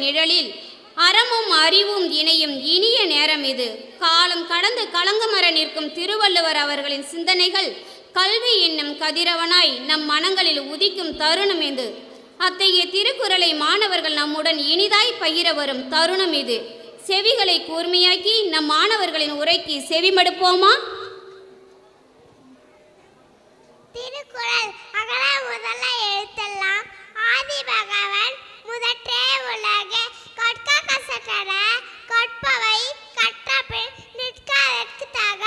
நிழலில் அறமும் அறிவும் இணையும் இனிய நேரம் இது. காலம் கடந்து கலங்கமர நிற்கும் திருவள்ளுவர் அவர்களின் சிந்தனைகள் கல்வி என்னும் கதிரவனாய் நம் மனங்களில் உதிக்கும் தருணம் இது. அத்தகைய திருக்குறளை மாணவர்கள் நம்முடன் இனிதாய் பகிர வரும் தருணம் இது. செவிகளை கூர்மையாக்கி நம் மாணவர்களின் உரைக்கு செவிமடுப்போமா? திருக்குறள் அகர முதல எழுத்தெல்லாம் ஆதி பகவன் முதற்றே உலக கற்க கசடர கற்பவை கற்றபின் நிற்கதற்கு தக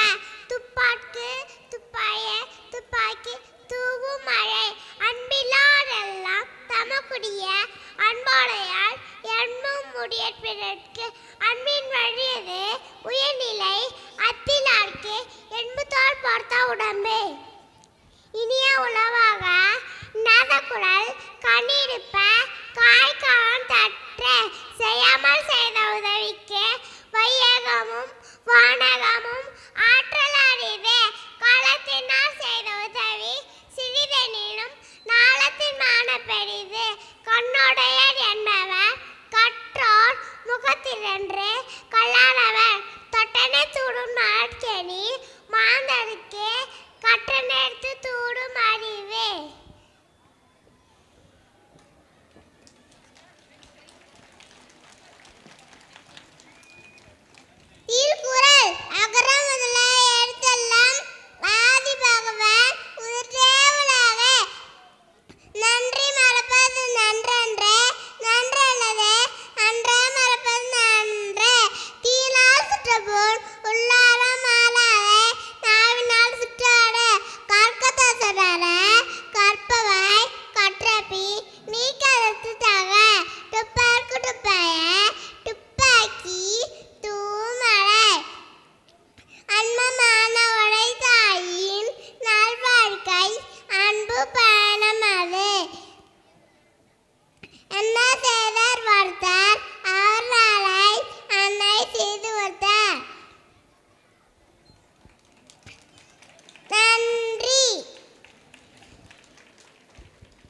துப்பாக்கு துப்பாய துப்பாக்கி தூவும் மழை அன்பிலாரெல்லாம் தமக்குடிய அன்போடையால் எண்ணும் முடிய பிறர்க்கு அன்பின் வழியது உயர்நிலை அத்திலார்க்கு என்பதோர் பொறுத்த உடம்பே. இனிய உளவாக நாதக்குழல் கண்ணிருப்ப காய்கான் தற்ற செய்யாமல் செய்த உதவிக்கு வையகமும் வானகமும் ஆற்றல் அறிவே. காலத்தினால் செய்த உதவி சிறிதெனினும் நாளத்தின் மான பெரிது. கண்ணுடையர் என்பவர் கற்றோர் முகத்திரன்று கல்லானவர் தொட்டனை தூடும் நாட்கெனி மாந்தருக்கு கற்றனெடுத்து தூடும் அறிவே. திருக்குறள் அகர முதல எழுத்தெல்லாம் ஆதி பகவன் முதற்றே உலக நன்றி மறப்பது நன்றன்றே நன்றல்லது அன்றே மறப்பது நன்றே. தீனால் சுற்றபோல் உள்ளாரம் ஆளாதே நாவினால் சுற்றாடு கற்கத்தசடர கற்பவை கற்றபி நீக்கதற்கு தக துப்பற்கு துப்பைய துப்பாக்கி தூமழை அன்மமான உடைத்தாயின் நல்வாழ்க்கை அன்பு பயணமது. என்ன செய்தர் வர்த்தர் அவர்களை அன்னை செய்து வந்தார். நன்றி.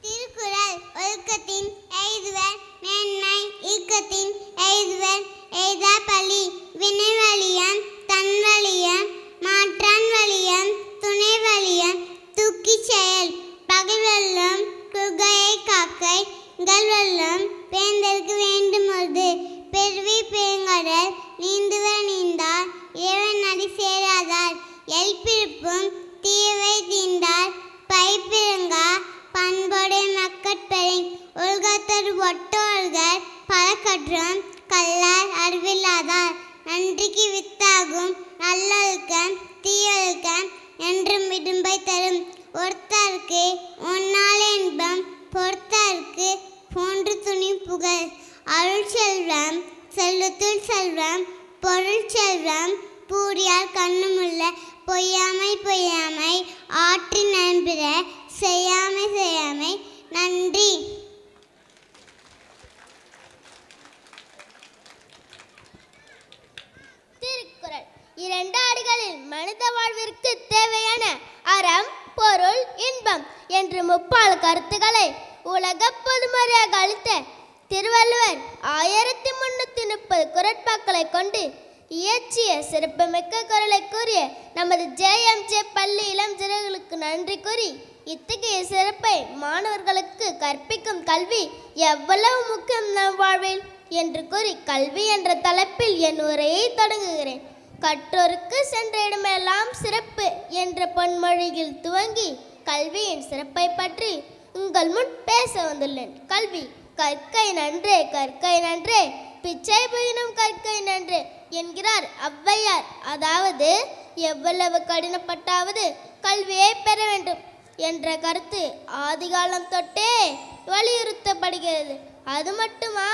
திருக்குறள் ஒழுக்கத்தின் எய்துவர் மேன்மை ஈக்கத்தின் எய்துவர் எய்தா பழி வினைவழியம் தன்வழியம் மாற்றான் வழியம் துணை வழியம் தூக்கி செயல் பகைவெல்லும் குகையை காக்கை இகழ்வெல்லும் பேந்தற்கு வேண்டுமொரு பெருவி பெருங்கடல் நீந்துவர் நீந்தார் ஏவன் நடி சேராதார் எல்பிருப்பும் தீவை தீண்டார் பைப்பிருங்கா பண்பொடை மக்கட்பெறை ஒழுகத்தர் ஒட்டோர்கள் பல கற்றும் கல்லார் அறிவில்லாதார். நன்றிக்கு வித்தாகும் நல்லொழுக்கம் தீயொழுக்கம் என்றும் இடும்பை தரும். ஒருத்தருக்கு ஒன்னாலே இன்பம் பொறுத்தருக்கு போன்று துணி புகழ். அருள் செல்வம் செல்வத்துள் செல்வம் பொருள் செல்வம் பூரியால் கண்ணுமுள்ள பொய்யாமை பொய்யாமை ஆற்றி நண்பிற செய்யாமை செய்யாமை. நன்றி. திருக்குறள் இரண்டு அடிகளில் மனித வாழ்விற்கு தேவையான அறம் பொருள் இன்பம் என்று முப்பால் கருத்துக்களை உலக பொதுமறையாக அளித்த திருவள்ளுவர் 1330 குறட்பாக்களை கொண்டு இயற்றிய சிறப்புமிக்க குரலை கூறிய நமது ஜே பள்ளி இளம் சிறுவர்களுக்கு நன்றி கூறி இத்தகைய சிறப்பை மாணவர்களுக்கு கற்பிக்கும் கல்வி எவ்வளவு முக்கியம் நம் வாழ்வில் என்று கூறி கல்வி என்ற தலைப்பில் என் உரையை தொடங்குகிறேன். கற்றோருக்கு சென்ற இடமெல்லாம் சிறப்பு என்ற பொன்மொழியில் துவங்கி கல்வியின் சிறப்பை பற்றி உங்கள் முன் பேச வந்துள்ளேன். கல்வி கற்கை நன்றே கற்கை நன்றே பிச்சை புயினும் கற்கை நன்றே என்கிறார் ஔவையார். அதாவது எவ்வளவு கடினப்பட்டாவது கல்வியை பெற வேண்டும் என்ற கருத்து ஆதிகாலம் தொட்டே வலியுறுத்தப்படுகிறது. அது மட்டுமா,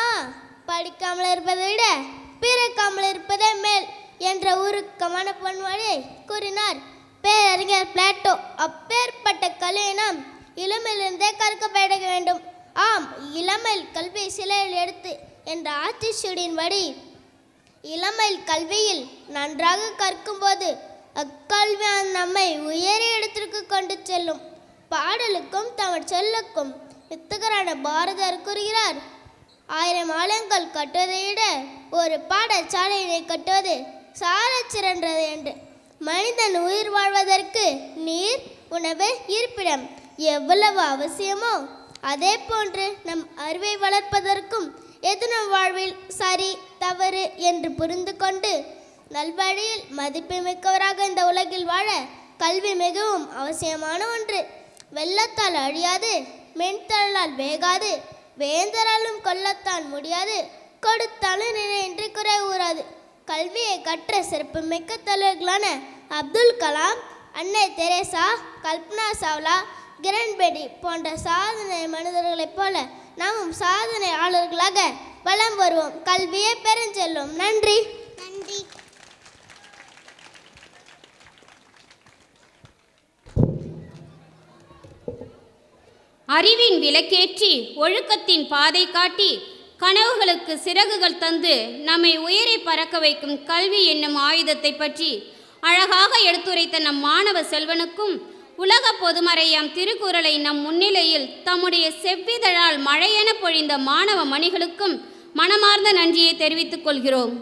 படிக்காமல் இருப்பதை விட பிறக்காமல் இருப்பதே மேல் என்ற உருக்கமான பொன்மொழியை கூறினார் பேரறிஞர் பிளாட்டோ. அப்பேற்பட்ட கல்வியை நாம் இளமையிலிருந்தே கற்க பழக வேண்டும். ஆம், இளமையில் கல்வி சிலையில் எடுத்து என்ற ஆத்திச்சூடியின்படி இளமையில் கல்வியில் நன்றாக கற்கும்போது அக்கல்வி நம்மை உயரிய இடத்திற்கு கொண்டு செல்லும். பாடலுக்கும் தமிழ் சொல்லுக்கும் வித்தகரான பாரதியார் கூறுகிறார், 1000 ஆலயங்கள் கட்டுவதை விட ஒரு பாடசாலையினை கட்டுவது சாலச் சிறந்தது என்று. மனிதன் உயிர் வாழ்வதற்கு நீர், உணவு, இருப்பிடம் எவ்வளவு அவசியமோ அதே போன்று நம் அறிவை வளர்ப்பதற்கும் எது நம் வாழ்வில் சரி தவறு என்று புரிந்து கொண்டு நல்வழியில் மதிப்புமிக்கவராக இந்த உலகில் வாழ கல்வி மிகவும் அவசியமான ஒன்று. வெள்ளத்தால் அழியாது, மென்தலால் வேகாது, வேந்தராலும் கொல்லத்தான் முடியாது, கொடுத்தாலும் நினைன்று குறை கூறாது. கல்வியை கற்ற சிறப்புமிக்க தலைவர்களான அப்துல் கலாம், அன்னை தெரேசா, கல்பனா சாவ்லா, கிரண்பேடி போன்ற சாதனை மனிதர்களைப் போல நாமும் சாதனையாளர்களாக வலம் வருவோம். கல்வியே பெருஞ்செல்வம். நன்றி. நன்றி. அறிவின் விளக்கேற்றி ஒழுக்கத்தின் பாதை காட்டி கனவுகளுக்கு சிறகுகள் தந்து நம்மை உயரை பறக்க வைக்கும் கல்வி என்னும் ஆயுதத்தை பற்றி அழகாக எடுத்துரைத்த நம் மாணவ செல்வனுக்கும் உலக பொதுமறையாம் திருக்குறளை நம் முன்னிலையில் தம்முடைய செவ்விதழால் மழையென பொழிந்த மாணவ மணிகளுக்கும் மனமார்ந்த நன்றியை தெரிவித்துக் கொள்கிறோம்.